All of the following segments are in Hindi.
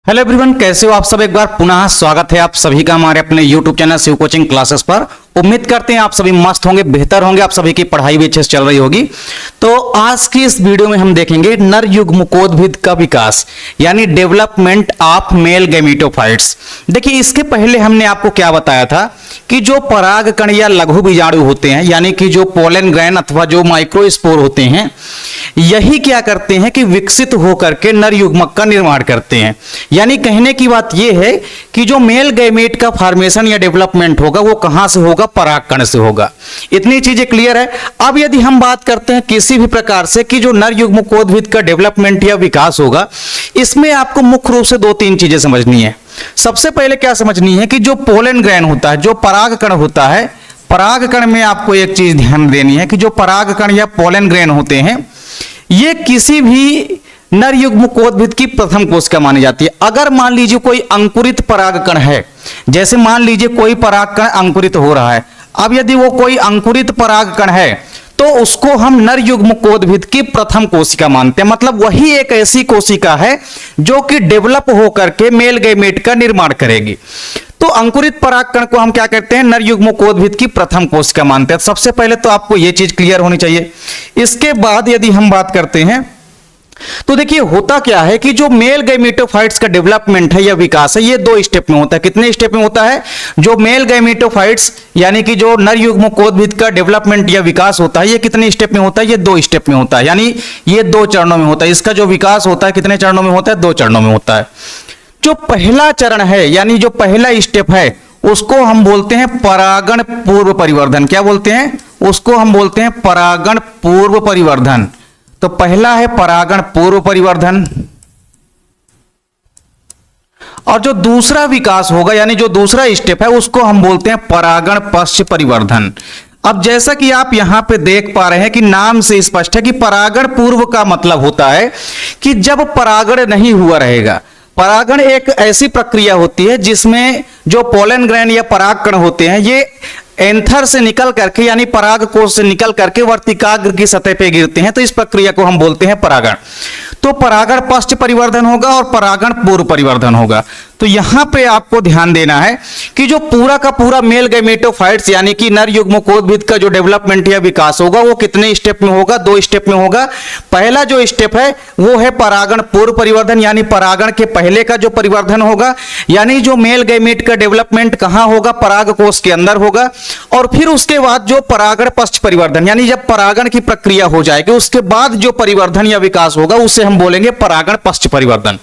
हेलो एवरीवन, कैसे हो आप सब। एक बार पुनः स्वागत है आप सभी का हमारे अपने YouTube channel Shiv coaching classes पर। उम्मीद करते हैं आप सभी मस्त होंगे, बेहतर होंगे, आप सभी की पढ़ाई भी अच्छे से चल रही होगी। तो आज की इस वीडियो में हम देखेंगे नर युग्मकोद्भिद का विकास, यानी डेवलपमेंट ऑफ मेल गैमेटोफाइट्स। देखिए, इसके पहले हमने आपको क्या बताया था कि जो परागकण या लघु बीजाणु होते हैं, यानी कि जो पोलन ग्रैन अथवा जो माइक्रोस्पोर होते हैं, यही क्या करते हैं कि विकसित होकर के नर युग्मक का निर्माण करते हैं। यानी कहने की बात यह है कि जो मेल गैमेट का फॉर्मेशन या डेवलपमेंट होगा वो कहां से होगा, परागकण से होगा। इतनी चीजें क्लियर है। अब यदि हम बात करते हैं किसी भी प्रकार से कि जो नर युग्मकोद्भिद का डेवलपमेंट या विकास होगा, इसमें आपको मुख्य रूप से दो तीन चीजें समझनी है। सबसे पहले क्या समझनी है कि जो पोलन ग्रैन होता है, जो परागकण होता है, परागकण में आपको एक चीज ध्यान देनी है कि जो परागकण या पोलन ग्रैन होते हैं, ये किसी भी नर युग्मकोद्भिद की प्रथम कोशिका मानी जाती है। अगर मान लीजिए कोई अंकुरित परागकण है, जैसे मान लीजिए कोई परागकण अंकुरित हो रहा है, अब यदि वो कोई अंकुरित परागकण है तो उसको हम नर युग्मकोद्भिद की प्रथम कोशिका मानते हैं। मतलब वही एक ऐसी कोशिका है जो कि डेवलप होकर के मेल गैमेट का निर्माण करेगी। तो अंकुरित परागकण को हम क्या कहते हैं, नर युग्मकोद्भिद की प्रथम कोशिका मानते हैं। सबसे पहले तो आपको यह चीज क्लियर होनी चाहिए। इसके बाद यदि हम बात करते हैं तो देखिए होता क्या है कि जो मेल गैमेटोफाइट्स का डेवलपमेंट है या विकास है, ये दो स्टेप में होता है। कितने स्टेप में होता है? जो मेल गैमेटोफाइट्स यानी कि जो नर युग्मकोद्भिद का डेवलपमेंट या विकास होता है, ये कितने स्टेप में होता है? ये दो स्टेप में होता है, यानी ये दो चरणों में होता है। इसका जो विकास होता है कितने चरणों में होता है? दो चरणों में होता है। जो पहला चरण है, यानी जो पहला स्टेप है, उसको हम बोलते हैं परागण पूर्व परिवर्धन। क्या बोलते हैं? उसको हम बोलते हैं परागण पूर्व परिवर्धन। तो पहला है परागण पूर्व परिवर्धन, और जो दूसरा विकास होगा यानी जो दूसरा स्टेप है उसको हम बोलते हैं परागण पश्च परिवर्धन। अब जैसा कि आप यहां पे देख पा रहे हैं कि नाम से स्पष्ट है कि परागण पूर्व का मतलब होता है कि जब परागण नहीं हुआ रहेगा। परागण एक ऐसी प्रक्रिया होती है जिसमें जो पोलन ग्रैन या परागकण होते हैं, ये एंथर से निकल करके यानी पराग कोश से निकल करके वर्तिकाग्र की सतह पे गिरते हैं। तो इस प्रक्रिया को हम बोलते हैं परागण। तो परागण पश्च परिवर्धन होगा और परागण पूर्व परिवर्धन होगा। तो यहां पे आपको ध्यान देना है कि जो पूरा का पूरा मेल गैमेटोफाइट्स यानी कि नर युग्मकोद्भिद का जो डेवलपमेंट या विकास होगा वो कितने स्टेप में होगा? दो स्टेप में होगा। पहला जो स्टेप है वो है परागण पूर्व परिवर्धन, यानी परागण के पहले का जो परिवर्धन होगा, यानी जो मेल गैमेट का डेवलपमेंट कहां होगा? पराग कोश के अंदर होगा। और फिर उसके बाद जो परागण पश्च परिवर्धन, यानी जब परागण की प्रक्रिया हो जाएगी उसके बाद जो परिवर्धन या विकास होगा उसे हम बोलेंगे परागण पश्च परिवर्धन।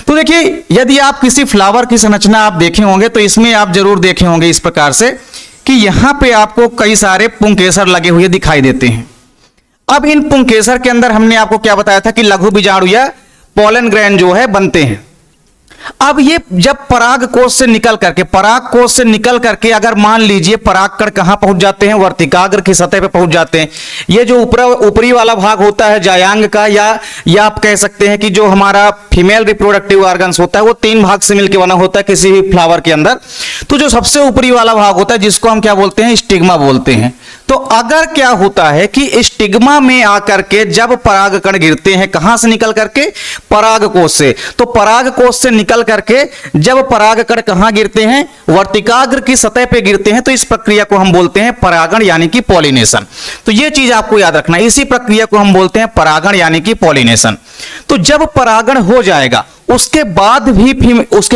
तो देखिए, यदि आप किसी फ्लावर की संरचना आप देखे होंगे तो इसमें आप जरूर देखे होंगे इस प्रकार से कि यहां पे आपको कई सारे पुंकेसर लगे हुए दिखाई देते हैं। अब इन पुंकेसर के अंदर हमने आपको क्या बताया था कि लघु बीजाणु या पोलन ग्रैन जो है बनते हैं। अब ये जब पराग कोश से निकल करके अगर मान लीजिए परागकण कहां पहुंच जाते हैं? वर्तिकाग्र की सतह पे पहुंच जाते हैं। ये जो ऊपरी वाला भाग होता है जायांग का, या आप कह सकते हैं कि जो हमारा फीमेल रिप्रोडक्टिव ऑर्गन्स होता है वो तीन भाग से मिलकर बना होता है किसी भी फ्लावर के अंदर। तो जो सबसे ऊपरी वाला भाग होता है जिसको हम क्या बोलते हैं? स्टिग्मा बोलते हैं। तो अगर क्या होता है कि स्टिग्मा में आकर के जब परागकण गिरते हैं, कहां से निकल करके? परागकोश से। तो परागकोश से निकल करके जब परागकण कहां गिरते हैं? वर्तिकाग्र की सतह पे गिरते हैं। तो इस प्रक्रिया को हम बोलते हैं परागण यानी कि पॉलिनेशन। तो यह चीज आपको याद रखना है, इसी प्रक्रिया को हम बोलते हैं परागण यानी कि पॉलिनेशन। तो जब परागण हो जाएगा उसके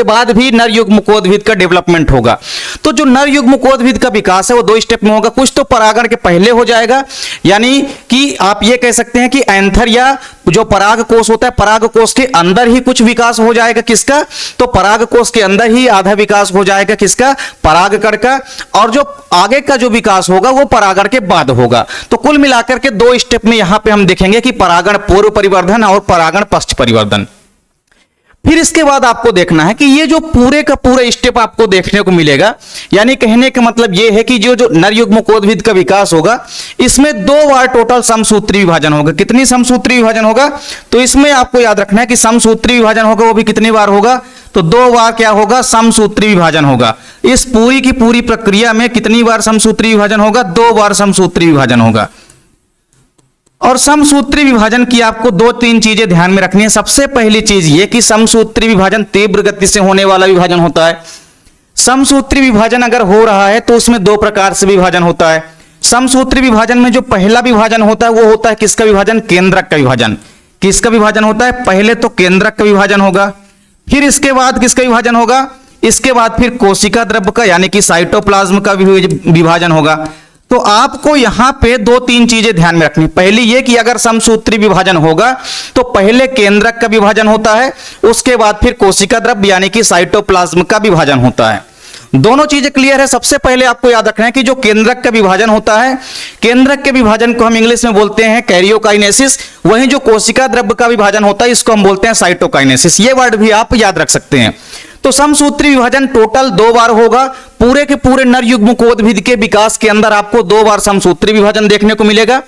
बाद भी नर युग्मकोद्भिद का डेवलपमेंट होगा। तो जो नर युग्मकोद्भिद का विकास है वो दो स्टेप में होगा। कुछ तो परागण के पहले हो जाएगा, यानी कि आप ये कह सकते हैं कि एंथर या जो पराग कोश होता है, पराग कोश के अंदर ही कुछ विकास हो जाएगा। किसका? तो पराग कोश के अंदर ही आधा विकास हो जाएगा। किसका? परागकण का। और जो आगे का जो विकास होगा वो परागण के बाद होगा। तो कुल मिलाकर के दो स्टेप में यहां पे हम देखेंगे कि परागण पूर्व परिवर्धन और परागण पश्च परिवर्धन। फिर इसके बाद आपको देखना है कि ये जो पूरे का पूरा स्टेप आपको देखने को मिलेगा, यानी कहने का मतलब ये है कि जो नर युग्मकोद्भिद का विकास होगा इसमें दो बार टोटल समसूत्री विभाजन होगा। कितनी समसूत्री विभाजन होगा? तो इसमें आपको याद रखना है कि समसूत्री विभाजन होगा वो भी कितनी बार होगा? तो दो बार क्या होगा? समसूत्री विभाजन होगा। इस पूरी की पूरी प्रक्रिया में कितनी बार समसूत्री विभाजन होगा? दो बार समसूत्री विभाजन होगा। और समसूत्री विभाजन की आपको दो तीन चीजें ध्यान में रखनी है। सबसे पहली चीज ये कि समसूत्री विभाजन तीव्र गति से होने वाला विभाजन होता है। समसूत्री विभाजन अगर हो रहा है तो उसमें दो प्रकार से विभाजन होता है। समसूत्री विभाजन में जो पहला विभाजन होता है वो होता है किसका विभाजन? केंद्रक का विभाजन। किसका विभाजन होता है? पहले तो केंद्रक का विभाजन होगा, फिर इसके बाद किसका विभाजन होगा? इसके बाद फिर कोशिका द्रव्य का यानी कि साइटोप्लाज्म का विभाजन होगा। तो आपको यहां पे दो तीन चीजें ध्यान में रखनी। पहली ये कि अगर समसूत्री विभाजन होगा तो पहले केंद्रक का विभाजन होता है, उसके बाद फिर कोशिका द्रव्य यानी कि साइटोप्लाज्म का विभाजन होता है। दोनों चीजें क्लियर है। सबसे पहले आपको याद रखना है कि जो केंद्रक का विभाजन होता है, केंद्रक के विभाजन को हम इंग्लिश में बोलते हैं कैरियोकाइनेसिस। वहीं जो कोशिका द्रव्य का विभाजन होता है इसको हम बोलते हैं साइटोकाइनेसिस। ये वर्ड भी आप याद रख सकते हैं। तो समसूत्री विभाजन टोटल 2 बार होगा। पूरे के पूरे नर युग्मकोद्भिद के विकास के अंदर आपको 2 बार समसूत्री विभाजन देखने को मिलेगा।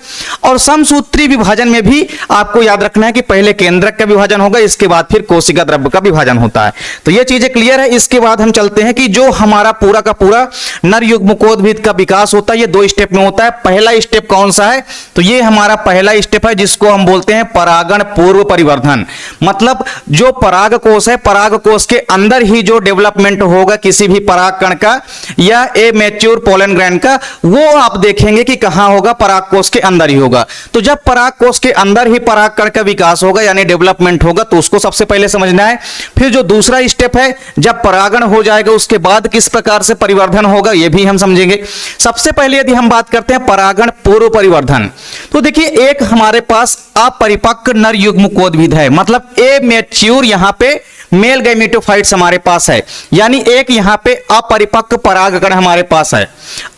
और समसूत्री विभाजन में भी आपको याद रखना है कि पहले केंद्रक का विभाजन होगा, इसके बाद फिर कोशिका द्रव्य का विभाजन होता है। तो ये चीजें क्लियर है। इसके बाद हम चलते हैं कि जो हमारा पूरा का पूरा नर युग्मकोद्भिद का विकास होता है ये 2 स्टेप में होता है। पहला स्टेप कौन सा है? तो ये हमारा पहला स्टेप है जिसको हम बोलते हैं परागण पूर्व परिवर्धन। मतलब जो पराग कोश है, पराग कोश के अंदर ही जो डेवलपमेंट होगा किसी भी परागकण का या ए मैच्योर पोलन ग्रैंड का, वो आप देखेंगे कि कहां होगा? परागकोश के अंदर ही होगा। तो जब परागकोश के अंदर ही परागकण का विकास होगा यानी डेवलपमेंट होगा तो उसको सबसे पहले समझना है। फिर जो दूसरा स्टेप है, जब परागण हो जाएगा उसके बाद किस प्रकार से परिवर्धन होगा ये भी हम समझेंगे। सबसे पहले यदि हम बात करते हैं परागण पूर्व परिवर्धन, तो देखिए एक हमारे पास अपरिपक्व नर युग्मकोद्भिद है, मतलब ए मैच्योर यहां पे मेल गैमेटोफाइट्स हमारे पास है, यानी एक यहां पे अपरिपक्व परागकण हमारे पास है।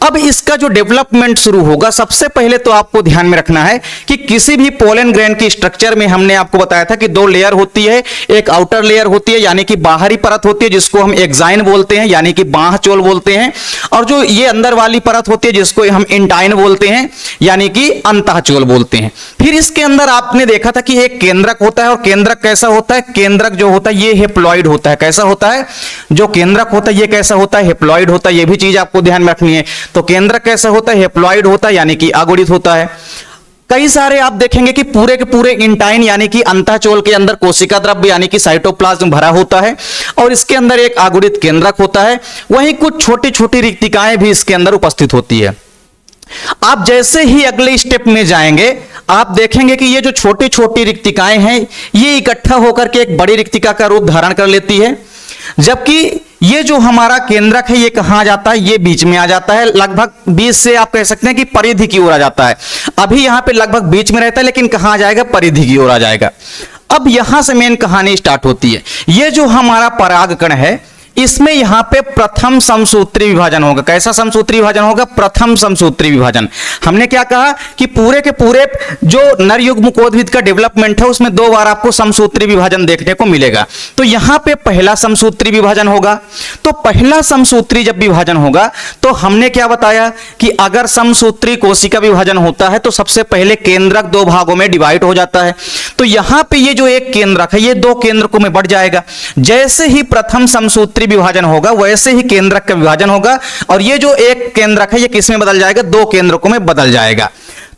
अब इसका जो डेवलपमेंट शुरू होगा, सबसे पहले तो आपको ध्यान में रखना है कि किसी भी पोलन ग्रैंड की स्ट्रक्चर में हमने आपको बताया था कि 2 लेयर होती है। एक आउटर लेयर होती है यानी कि बाहरी परत होती है जिसको हम एक्साइन बोलते हैं यानी कि बाह्य चोल बोलते हैं, और जो ये अंदर वाली परत होती है जिसको हम इंटाइन बोलते हैं यानी कि अंतःचोल बोलते हैं। फिर इसके अंदर आपने देखा था कि एक केंद्रक होता है, और केंद्रक कैसा होता है? केंद्रक जो होता है ये हेप्लॉइड होता है। कैसा होता है? जो केंद्रक होता है ये कैसा होता है? हेप्लॉइड होता है। ये भी चीज आपको ध्यान में रखनी है। तो केंद्रक कैसा होता है? हेप्लॉइड होता है यानी कि अगुणित होता है। कई सारे आप देखेंगे कि पूरे के पूरे इंटाइन यानी कि अंतःचोल के अंदर कोशिका द्रव्य यानी कि साइटोप्लाज्म भरा होता है और इसके अंदर एक अगुणित केंद्रक होता है। वहीं कुछ छोटी छोटी रिक्तिकाएं भी इसके अंदर उपस्थित होती है। आप जैसे ही अगले स्टेप में जाएंगे आप देखेंगे कि ये जो छोटी छोटी रिक्तिकाएं हैं ये इकट्ठा होकर के एक बड़ी रिक्तिका का रूप धारण कर लेती है, जबकि ये जो हमारा केंद्रक है ये कहां जाता है? ये बीच में आ जाता है, लगभग बीच से आप कह सकते हैं कि परिधि की ओर आ जाता है। अभी यहां पे लगभग बीच में रहता है लेकिन कहां आ जाएगा? परिधि की ओर आ जाएगा। अब यहां से मेन कहानी स्टार्ट होती है। ये जो हमारा परागकण है इसमें यहां पे प्रथम समसूत्री विभाजन होगा। कैसा समसूत्री विभाजन होगा? प्रथम समसूत्री विभाजन। हमने क्या कहा कि पूरे के पूरे जो नर युग्मकोद्भिद का डेवलपमेंट है उसमें 2 बार आपको समसूत्री विभाजन देखने को मिलेगा। तो यहां पे पहला समसूत्री विभाजन होगा। तो पहला समसूत्री जब विभाजन होगा तो हमने क्या बताया कि अगर समसूत्री कोशिका विभाजन होता है तो सबसे पहले केंद्रक 2 भागों में डिवाइड हो जाता है। तो यहां पे ये जो एक केंद्रक है ये 2 केंद्रकों में बढ़ जाएगा। जैसे ही प्रथम समसूत्री विभाजन होगा वैसे ही केंद्रक का विभाजन होगा, और ये जो एक केंद्रक है ये किस में बदल जाएगा? 2 केंद्रकों में बदल जाएगा।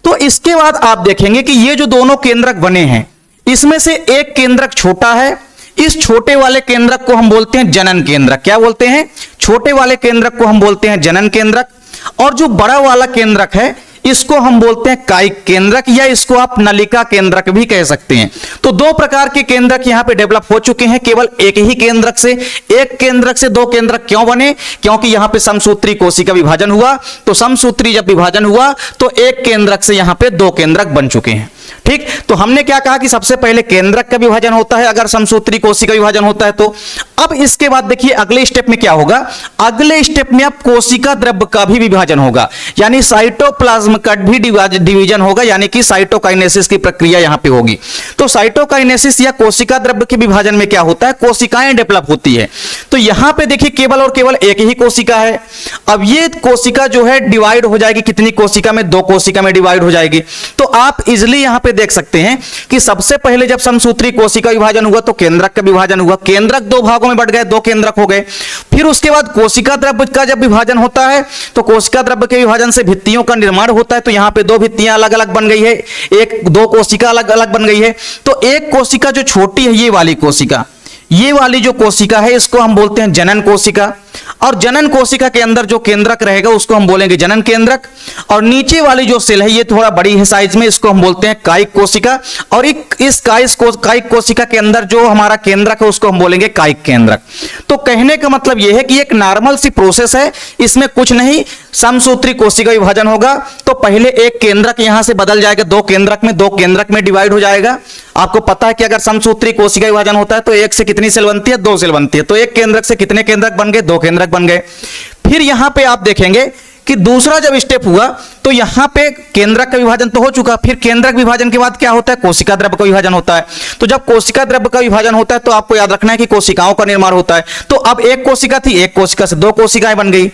तो इसके बाद आप देखेंगे कि ये जो दोनों केंद्रक बने हैं इसमें से एक केंद्रक छोटा है। इस छोटे वाले केंद्रक को हम बोलते हैं जनन केंद्रक। क्या बोलते हैं? छोटे वाले केंद्रक को हम बोलते हैं जनन केंद्रक, और जो बड़ा वाला केंद्रक है इसको हम बोलते हैं कायिक केंद्रक, या इसको आप नलिका केंद्रक भी कह सकते हैं। तो 2 प्रकार के केंद्रक यहां पे डेवलप हो चुके हैं केवल एक ही केंद्रक से। एक केंद्रक से 2 केंद्रक क्यों बने? क्योंकि यहां पे समसूत्री कोशिका विभाजन हुआ। तो समसूत्री जब विभाजन हुआ तो एक केंद्रक से यहां पे 2 केंद्रक बन चुके हैं। ठीक, तो हमने क्या कहा कि सबसे पहले केंद्रक का विभाजन होता है अगर समसूत्री कोशिका विभाजन होता है तो। अब इसके बाद देखिए अगले स्टेप में क्या होगा? अगले स्टेप में अब कोशिका द्रव्य का भी विभाजन होगा, यानी साइटोप्लाज्म का भी डिवीजन होगा, यानी कि साइटोकाइनेसिस की प्रक्रिया यहां पे होगी। तो साइटोकाइनेसिस या कोशिका द्रव्य के विभाजन में क्या होता है? कोशिकाएं डेवलप होती है। तो यहां पे देखिए केवल और केवल एक ही कोशिका है। अब ये कोशिका जो है डिवाइड हो जाएगी, कितनी कोशिका में? 2 कोशिका में डिवाइड हो जाएगी। तो आप इजिली यहां पे देख सकते हैं कि सबसे पहले जब समसूत्री कोशिका विभाजन हुआ तो केंद्रक का विभाजन हुआ, केंद्रक 2 भागों में बढ़ गए, 2 केंद्रक हो गए। फिर उसके बाद कोशिका द्रव्य का जब विभाजन होता है तो कोशिका द्रव्य के विभाजन से भित्तियों का निर्माण होता है। तो यहाँ पे दो भित्तियां अलग अलग बन गई है, एक दो कोशिका अलग अलग बन गई है। तो एक कोशिका जो छोटी है, ये वाली कोशिका, ये वाली जो कोशिका है इसको हम बोलते हैं जनन कोशिका, और जनन कोशिका के अंदर जो केंद्रक रहेगा उसको हम बोलेंगे जनन केंद्रक। और नीचे वाली जो सेल है ये थोड़ा बड़ी है साइज में, इसको हम बोलते हैं कायिक कोशिका। और इस कायिक कोशिका के अंदर जो हमारा केंद्रक है उसको हम बोलेंगे कायिक केंद्रक। तो कहने का मतलब यह है कि एक नॉर्मल सी प्रोसेस है, इसमें कुछ नहीं, समसूत्री कोशिका विभाजन होगा तो पहले एक केंद्रक यहां से बदल जाएगा दो केंद्रक में डिवाइड हो जाएगा। आपको पता है कि अगर समसूत्री कोशिका विभाजन होता है तो एक से कितनी सेल बनती है, दो सेल बनती है। तो एक केंद्रक से कितने केंद्रक बन गए, दो केंद्रक बन गए। फिर यहां पे आप देखेंगे कि दूसरा जब स्टेप हुआ तो यहां पे केंद्रक का विभाजन तो हो चुका, फिर केंद्रक विभाजन के बाद क्या होता है, कोशिका द्रव्य का विभाजन होता है। तो जब कोशिका द्रव्य का विभाजन होता है तो आपको याद रखना है कि कोशिकाओं का निर्माण होता है। तो अब एक कोशिका थी, एक कोशिका से दो कोशिकाएं बन गई,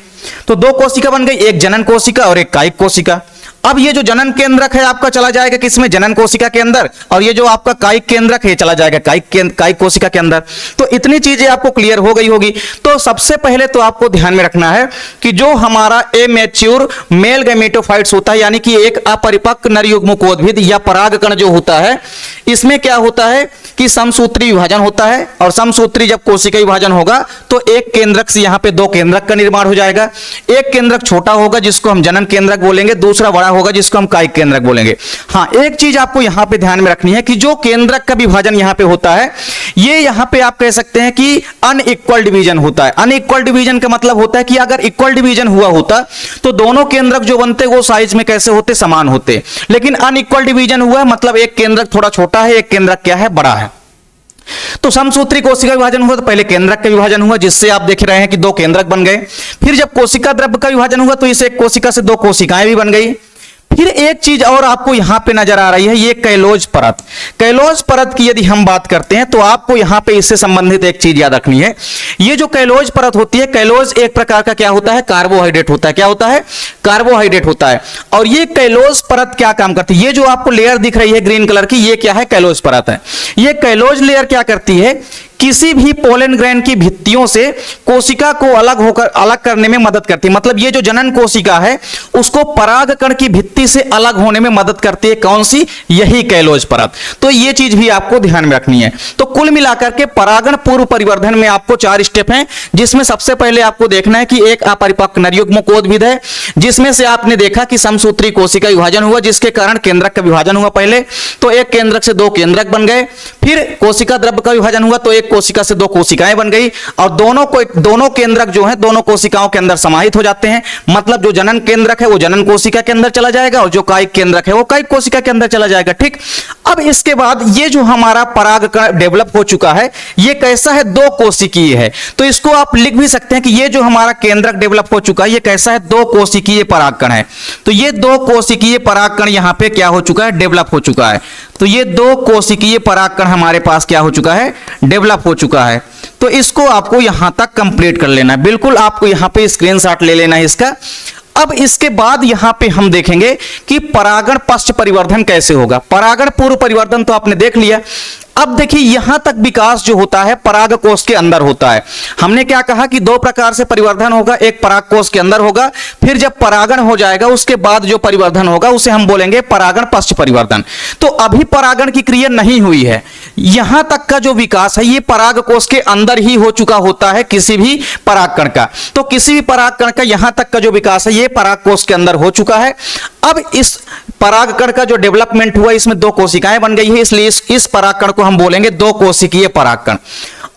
तो दो कोशिका बन गई, एक जनन कोशिका और एक कायिक कोशिका। अब ये जो जनन केंद्रक है आपका चला जाएगा किसमें, जनन कोशिका के अंदर, और ये जो आपका कायिक केंद्रक है चला जाएगा कायिक कोशिका के अंदर। तो इतनी चीजें आपको क्लियर हो गई होगी। तो सबसे पहले तो आपको ध्यान में रखना है कि जो हमारा इमैच्योर मेल गैमेटोफाइट्स होता है, यानी कि एक अपरिपक्व नर युग्मकोद्भिद या परागकण जो होता है, इसमें क्या होता है कि समसूत्री विभाजन होता है, और समसूत्री जब कोशिका विभाजन होगा तो एक केंद्रक से यहां पे दो केंद्रक का निर्माण हो जाएगा। एक केंद्रक छोटा होगा जिसको हम जनन केंद्रक बोलेंगे, दूसरा बड़ा होगा जिसको हम कायिक केंद्रक बोलेंगे। हाँ, एक चीज आपको यहां पे ध्यान में रखनी है कि जो केंद्रक का विभाजन यहां पे होता है, ये यहां पे आप कह सकते हैं कि अनइक्वल डिवीजन होता है। अनइक्वल डिवीजन का मतलब होता है कि अगर इक्वल डिवीजन हुआ होता तो दोनों केंद्रक जो बनते वो साइज में कैसे होते, समान होते। लेकिन अनइक्वल डिवीजन हुआ मतलब एक केंद्रक थोड़ा छोटा है, एक केंद्रक क्या है, बड़ा है। तो समसूत्री कोशिका विभाजन हुआ तो पहले केंद्रक का विभाजन हुआ, जिससे आप देख रहे हैं कि दो केंद्रक बन गए। फिर जब कोशिका द्रव्य का विभाजन हुआ तो इस एक कोशिका से दो कोशिकाएं भी बन गई। फिर एक चीज और आपको यहां पे नजर आ रही है, ये कैलोज परत। कैलोज परत की यदि हम बात करते हैं तो आपको यहां पे इससे संबंधित एक चीज याद रखनी है। ये जो कैलोज परत होती है, कैलोज एक प्रकार का क्या होता है, कार्बोहाइड्रेट होता है। क्या होता है, कार्बोहाइड्रेट होता है। और ये कैलोज परत क्या काम करती है, ये जो आपको लेयर दिख रही है ग्रीन कलर की, ये क्या है, कैलोज परत है। ये कैलोज लेयर क्या करती है, किसी भी पोलन ग्रेन की भित्तियों से कोशिका को अलग करने में मदद करती है। मतलब ये जो जनन कोशिका है उसको परागकण की भित्ति से अलग होने में मदद करती है। कौन सी, यही कैलोज परत। तो ये चीज भी आपको ध्यान में रखनी है। तो कुल मिलाकर के परागण पूर्व परिवर्धन में आपको 4 स्टेप हैं, जिसमें सबसे पहले आपको देखना है कि एक अपरिपक्व नर युग्मकोद्भिद है, जिसमें से आपने देखा कि समसूत्री कोशिका विभाजन हुआ, जिसके कारण केंद्रक का विभाजन हुआ पहले, तो एक केंद्रक से दो केंद्रक बन गए। फिर कोशिका द्रव्य का विभाजन हुआ तो एक कोशिका से दो कोशिकाएं बन गई, और दोनों केंद्रक जो हैं दोनों कोशिकाओं के अंदर समाहित हो जाते हैं। मतलब जो जनन केंद्रक है वो जनन कोशिका के अंदर चला जाएगा, और जो कायिक केंद्रक है वो कायिक कोशिका के अंदर चला जाएगा। ठीक, अब इसके बाद ये जो हमारा परागकण डेवलप हो चुका है, ये कैसा है, दो कोशिकीय है। तो इसको आप लिख भी सकते हैं कि ये जो हमारा केंद्रक डेवलप हो चुका है ये कैसा है, दो कोशिकीय परागकण है। तो ये दो कोशिकीय परागकण यहां पे क्या हो चुका है, डेवलप हो चुका है। तो ये दो कोशिकीय परागकण हमारे पास क्या हो चुका है, डेवलप हो चुका है। तो इसको आपको यहां तक कंप्लीट कर लेना है। बिल्कुल आपको यहां पे स्क्रीनशॉट ले लेना है इसका। अब इसके बाद यहां पे हम देखेंगे कि परागण पश्च परिवर्धन कैसे होगा। परागण पूर्व परिवर्धन तो आपने देख लिया। अब देखिए यहां तक विकास जो होता है परागकोश के अंदर होता है। हमने क्या कहा कि दो प्रकार से परिवर्धन होगा, एक परागकोश के अंदर होगा, फिर जब परागण हो जाएगा उसके बाद जो परिवर्धन होगा उसे हम बोलेंगे परागण पश्च परिवर्धन। तो अभी परागण की क्रिया नहीं हुई है, यहां तक का जो विकास है ये परागकोश के अंदर ही हो चुका होता है किसी भी परागकण का। तो किसी भी परागकण का यहां तक का जो विकास है ये परागकोश के अंदर हो चुका है। अब इस परागकण का जो डेवलपमेंट हुआ इसमें दो कोशिकाएं बन गई है, इसलिए इस परागकण को हम बोलेंगे दो कोशिकीय परागकण।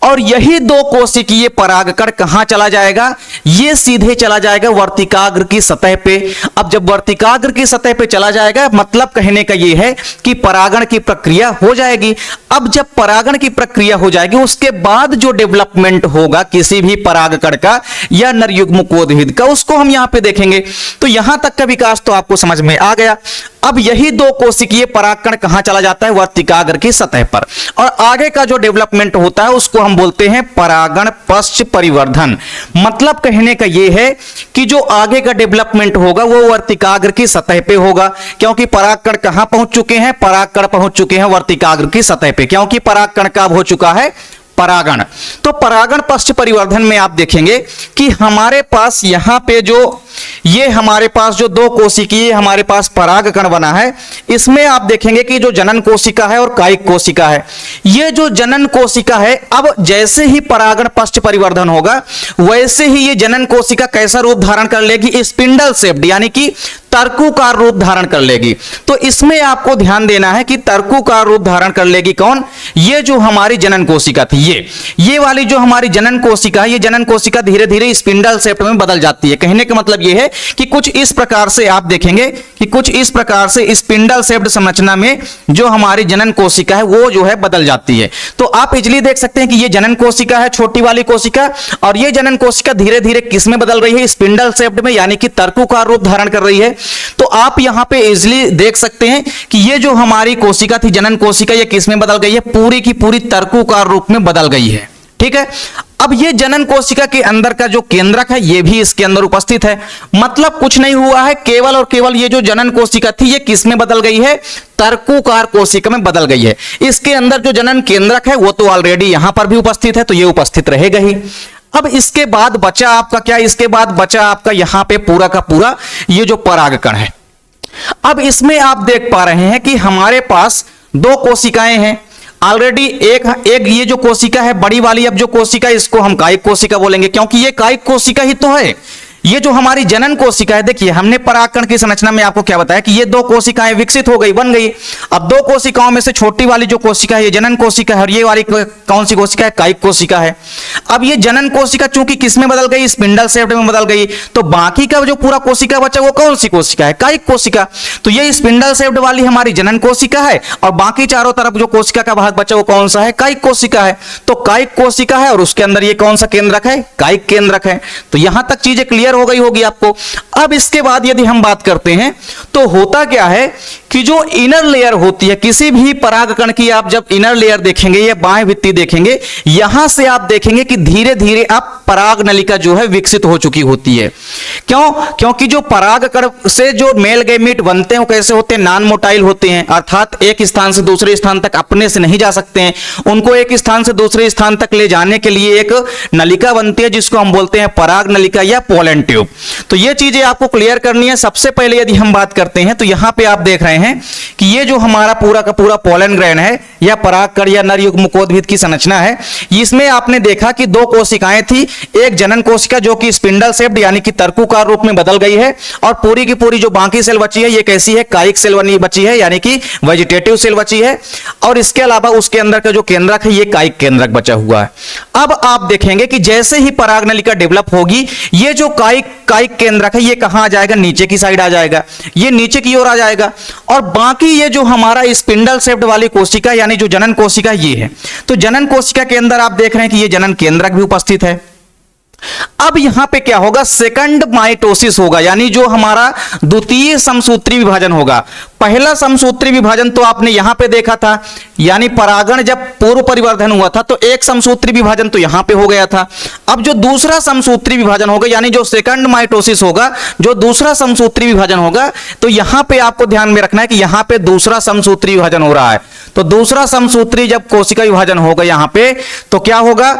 और यही दो कोशिकीय परागकण कहां चला जाएगा, ये सीधे चला जाएगा वर्तिकाग्र की सतह पे। अब जब वर्तिकाग्र की सतह पे चला जाएगा मतलब कहने का ये है कि परागण की प्रक्रिया हो जाएगी। अब जब परागण की प्रक्रिया हो जाएगी उसके बाद जो डेवलपमेंट होगा किसी भी परागकण का या नर युग्मकोद्भिद का उसको हम यहां पे देखेंगे। तो यहां तक का विकास तो आपको समझ में आ गया। अब यही दो कोशिकीय परागकण कहां चला जाता है, वर्तिकाग्र की सतह पर। और आगे का जो डेवलपमेंट होता है उसको हम बोलते हैं परागण पश्च परिवर्धन। मतलब कहने का यह है कि जो आगे का डेवलपमेंट होगा वो वर्तिकाग्र की सतह पे होगा, क्योंकि परागकण कहां पहुंच चुके हैं, परागकण पहुंच चुके हैं वर्तिकाग्र की सतह पे, क्योंकि परागकण कब हो चुका है, परागण। तो परागण पश्च परिवर्धन में आप देखेंगे कि हमारे पास यहाँ पे जो ये हमारे पास जो दो कोशिकीय हमारे पास परागकण बना है, इसमें आप देखेंगे कि जो जनन कोशिका है और कायिक कोशिका है। ये जो जनन कोशिका है, अब जैसे ही परागण पश्च परिवर्धन होगा वैसे ही ये जनन कोशिका कैसा रूप धारण कर लेगी, स्पिंडल शेप्ड यानी कि तर्कुकार रूप धारण कर लेगी। तो इसमें आपको ध्यान देना है कि तर्कुकार रूप धारण कर लेगी कौन, ये जो हमारी जनन कोशिका थी, ये वाली जो हमारी जनन कोशिका है, ये जनन कोशिका धीरे धीरे स्पिंडल शेप में बदल जाती है। कहने का मतलब ये है कि कुछ इस प्रकार से आप देखेंगे कि कुछ इस प्रकार से स्पिंडल शेप्ड संरचना में जो हमारी जनन कोशिका है वो जो है बदल जाती है। तो आप इजीली देख सकते हैं कि ये जनन कोशिका है, छोटी वाली कोशिका, और ये जनन कोशिका धीरे धीरे किस में बदल रही है, स्पिंडल शेप्ड में यानी कि तर्कुकार रूप धारण कर रही है। तो आप यहां पे इजीली देख सकते हैं कि ये जो हमारी कोशिका थी जनन कोशिका, ये किस में बदल गई है, पूरी की पूरी तर्कुकार रूप में बदल गई है। ठीक है, अब ये जनन कोशिका के अंदर का जो केंद्रक है ये भी इसके अंदर उपस्थित है। मतलब कुछ नहीं हुआ है, केवल और केवल ये जो जनन कोशिका थी ये किस में बदल गई है, तर्कुकार कोशिका में बदल गई है। इसके अंदर जो जनन केंद्रक है वो तो ऑलरेडी यहां पर भी उपस्थित है, तो ये उपस्थित रहेगा ही। अब इसके बाद बचा आपका क्या, इसके बाद बचा आपका यहां पे पूरा का पूरा ये जो परागकण है। अब इसमें आप देख पा रहे हैं कि हमारे पास दो कोशिकाएं हैं ऑलरेडी। एक ये जो कोशिका है बड़ी वाली, अब जो कोशिका इसको हम कायिक कोशिका बोलेंगे क्योंकि ये कायिक कोशिका ही तो है। ये जो हमारी जनन कोशिका है, देखिए हमने परागकण की संरचना में आपको क्या बताया कि ये दो कोशिकाएं विकसित हो गई, बन गई। अब दो कोशिकाओं में से छोटी वाली जो कोशिका है ये जनन कोशिका है और ये वाली कौन सी कोशिका है, कायिक कोशिका है। अब ये जनन कोशिका चूंकि किस में बदल गई, स्पिंडल शेप्ड में बदल गई, तो बाकी का जो पूरा कोशिका बचा वो कौन सी कोशिका है, कायिक कोशिका। तो ये स्पिंडल शेप्ड वाली हमारी जनन कोशिका है और बाकी चारों तरफ जो कोशिका का भाग बचा वो कौन सा है, कायिक कोशिका है। तो कायिक कोशिका है और उसके अंदर ये कौन सा केंद्रक है, कायिक केंद्रक है। तो यहां तक चीजें क्लियर हो गई होगी आपको। अब इसके बाद यदि हम बात करते हैं तो होता क्या है कि जो इनर लेयर होती है किसी भी परागकण की, आप जब इनर लेयर देखेंगे या बाएं भित्ति देखेंगे, यहां से आप देखेंगे कि धीरे धीरे अब पराग नलिका जो है विकसित हो चुकी होती है। क्यों? क्योंकि जो परागकण से जो मेल गैमीट बनते हैं वो कैसे होते हैं, नॉन मोटाइल होते हैं, अर्थात एक स्थान से दूसरे स्थान तक अपने से नहीं जा सकते हैं। उनको एक स्थान से दूसरे स्थान तक ले जाने के लिए एक नलिका बनती है जिसको हम बोलते हैं पराग नलिका या पोलन ट्यूब। तो ये चीजें आपको क्लियर करनी है। सबसे पहले यदि हम बात करते हैं तो यहां पे आप देख रहे हैं कि ये जो हमारा पूरा का पूरा पोलन ग्रैंड है या परागकण या नर युग्मकोद्भिद की संरचना है, इसमें आपने देखा कि दो कोशिकाएं थी, एक जनन कोशिका जो कि स्पिंडल शेप्ड यानी कि तर्कुकार रूप में बदल गई है, और पूरी की पूरी जो बाकी सेल बची है ये कैसी है, कायिक सेल बची है यानी कि वेजिटेटिव सेल बची है, और इसके अलावा उसके अंदर का जो केंद्रक है ये कायिक केंद्रक बचा हुआ है। अब आप देखेंगे कि जैसे ही पराग नलिका डेवलप होगी ये जो कायिक केंद्रक है ये कहां आ जाएगा, नीचे की साइड आ जाएगा, ये नीचे की ओर आ जाएगा, और बाकी ये जो हमारा स्पिंडल शेप्ड वाली कोशिका यानी जो जनन कोशिका ये है। तो जनन कोशिका के अंदर आप देख रहे हैं कि ये जनन केंद्रक भी उपस्थित है। अब यहां पे क्या होगा, सेकंड माइटोसिस होगा, यानी जो हमारा द्वितीय समसूत्री विभाजन होगा। पहला समसूत्री विभाजन तो आपने यहां पे देखा था, यानी परागण जब पूर्व परिवर्धन हुआ था तो एक समसूत्री विभाजन तो यहां पे हो गया था। अब जो दूसरा समसूत्री विभाजन होगा यानी जो सेकंड माइटोसिस होगा, जो दूसरा समसूत्री विभाजन होगा, तो यहां पे आपको ध्यान में रखना है कि यहां पे दूसरा समसूत्री विभाजन हो रहा है। तो दूसरा समसूत्री जब कोशिका विभाजन होगा यहां पे, तो क्या होगा,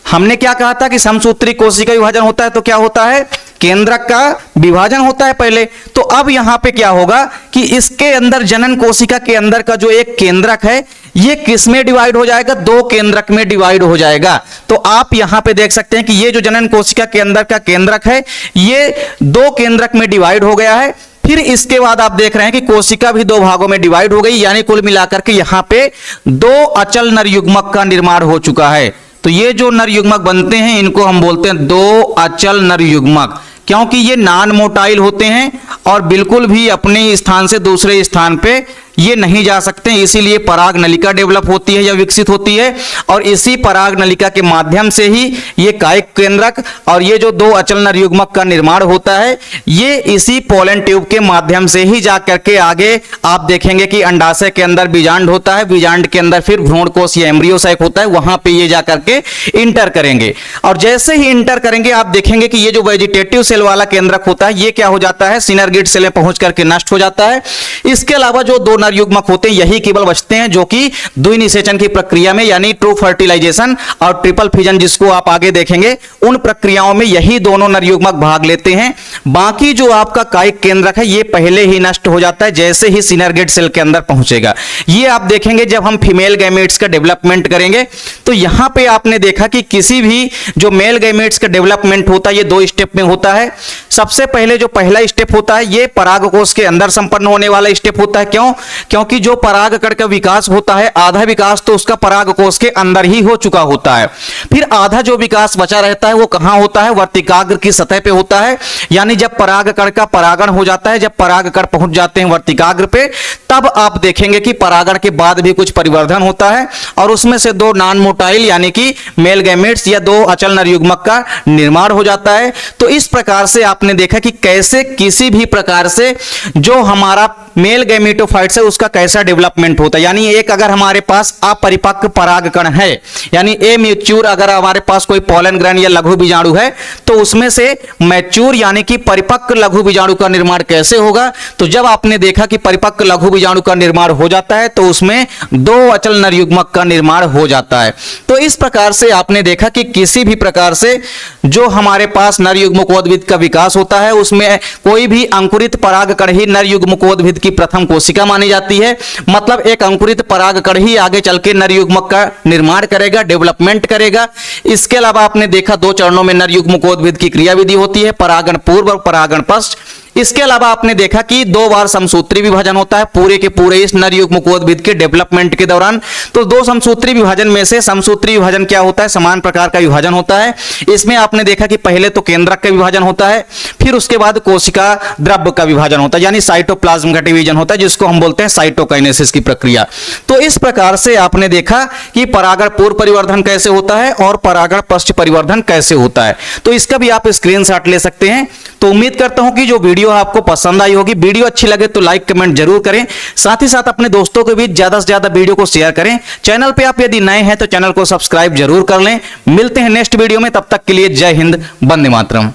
हमने क्या कहा था कि समसूत्री कोशिका विभाजन होता है तो क्या होता है, केंद्रक का विभाजन होता है पहले। तो अब यहां पे क्या होगा कि इसके अंदर जनन कोशिका के अंदर का जो एक केंद्रक है ये किस में डिवाइड हो जाएगा, दो केंद्रक में डिवाइड हो जाएगा। तो आप यहां पे देख सकते हैं कि ये जो जनन कोशिका के अंदर का केंद्रक है ये दो केंद्रक में डिवाइड हो गया है। फिर इसके बाद आप देख रहे हैं कि कोशिका भी दो भागों में डिवाइड हो गई, यानी कुल मिलाकर के यहां पे दो अचल नर युग्मक का निर्माण हो चुका है। तो ये जो नर युग्मक बनते हैं इनको हम बोलते हैं दो अचल नर युग्मक, क्योंकि ये नॉन मोटाइल होते हैं और बिल्कुल भी अपने स्थान से दूसरे स्थान पे ये नहीं जा सकते, इसीलिए पराग नलिका डेवलप होती है या विकसित होती है, और इसी पराग नलिका के माध्यम से ही ये कायिक केंद्रक और ये जो दो अचल नर युग्मक का निर्माण होता है ये इसी पोलन ट्यूब के माध्यम से ही जा करके आगे आप देखेंगे कि अंडाशय के अंदर बीजांड होता है, बीजांड के अंदर फिर भ्रूणकोश या एम्ब्रियोसाइक होता है, वहां पे ये जा करके इंटर करेंगे। और जैसे ही इंटर करेंगे आप देखेंगे कि ये जो वेजिटेटिव सेल वाला केंद्रक होता है ये क्या हो जाता है, सिनर्गिड सेल में पहुंच करके नष्ट हो जाता है। इसके अलावा जो दो नर नर युग्मक होते हैं यही केवल बचते हैं जो कि द्विनिषेचन की प्रक्रिया में यानी ट्रू फर्टिलाइजेशन और ट्रिपल फिजन जिसको आप आगे देखेंगे उन प्रक्रियाओं में यही दोनों नर युग्मक भाग लेते हैं। बाकी जो आपका कायिक केंद्रक है ये पहले ही नष्ट हो जाता है जैसे ही सिनर्गेट सेल के अंदर पहुंचेगा। ये आप देखेंगे जब हम फीमेल गैमेट्स का डेवलपमेंट करेंगे तो यहां पे आपने देखा कि किसी भी जो मेल गैमेट्स का डेवलपमेंट होता है ये 2 स्टेप में होता है। सबसे पहले जो पहला स्टेप होता है ये परागकोश के अंदर संपन्न होने वाला स्टेप होता है। क्यों? क्योंकि जो परागकण का विकास होता है आधा विकास तो उसका परागकोश के अंदर ही हो चुका होता है। फिर आधा जो विकास बचा रहता है वो कहां होता है? वर्तिकाग्र की सतह पे होता है। यानी जब परागकण का परागण हो जाता है, जब परागकण पहुंच जाते हैं वर्तिकाग्र पे, तब आप देखेंगे कि परागण के बाद भी कुछ परिवर्धन होता है और उसमें से 2 नॉन मोटाइल यानी कि मेल गैमेट्स या 2 अचल नर युग्मक का निर्माण हो जाता है। तो इस प्रकार से आपने देखा कि कैसे किसी भी प्रकार से जो हमारा मेल गैमेटोफाइट्स है उसका कैसा डेवलपमेंट होता है। यानी एक अगर हमारे पास अपरिपक्व परागकण है यानी ए मैच्योर अगर हमारे पास कोई पॉलन ग्रैंड या लघु बीजाणु है तो उसमें से मैच्योर यानी कि परिपक्व लघु बीजाणु का निर्माण कैसे होगा? तो जब आपने देखा कि परिपक्व लघु बीजाणु का निर्माण हो जाता है तो उसमें 2 अचल नर युग्मक का निर्माण हो जाता है। तो इस प्रकार से आपने देखा कि किसी भी प्रकार से जो हमारे पास नर युग्मकोद्भिद का विकास होता है उसमें कोई भी अंकुरित परागकण ही नर युग्मकोद्भिद की प्रथम कोशिका मानी जाती है। मतलब एक अंकुरित परागकण ही आगे चल के नर युग्मक का निर्माण करेगा, डेवलपमेंट करेगा। इसके अलावा आपने देखा 2 चरणों में नर युग्मकोद्भिद की क्रियाविधि होती है, परागण पूर्व और परागण पश्च। इसके अलावा आपने देखा कि 2 बार समसूत्री विभाजन होता है पूरे के पूरे इस नर युग्मकोद्भिद के डेवलपमेंट के दौरान। तो 2 समसूत्री विभाजन में से समसूत्री विभाजन क्या होता है? समान प्रकार का विभाजन होता है। इसमें आपने देखा कि पहले तो केंद्रक का विभाजन होता है, फिर उसके बाद कोशिका द्रव्य का विभाजन होता है यानी साइटोप्लाज्म का डिवीजन होता है जिसको हम बोलते हैं साइटोकाइनेसिस की प्रक्रिया। तो इस प्रकार से आपने देखा कि परागण पूर्व परिवर्धन कैसे होता है और परागण पश्च परिवर्धन कैसे होता है। तो इसका भी आप स्क्रीनशॉट ले सकते हैं। तो उम्मीद करता हूं कि जो वीडियो आपको पसंद आई होगी। वीडियो अच्छी लगे तो लाइक कमेंट जरूर करें, साथ ही साथ अपने दोस्तों के बीच ज्यादा से ज्यादा वीडियो को शेयर करें। चैनल पे आप यदि नए हैं तो चैनल को सब्सक्राइब जरूर कर लें। मिलते हैं नेक्स्ट वीडियो में, तब तक के लिए जय हिंद, वंदे मातरम।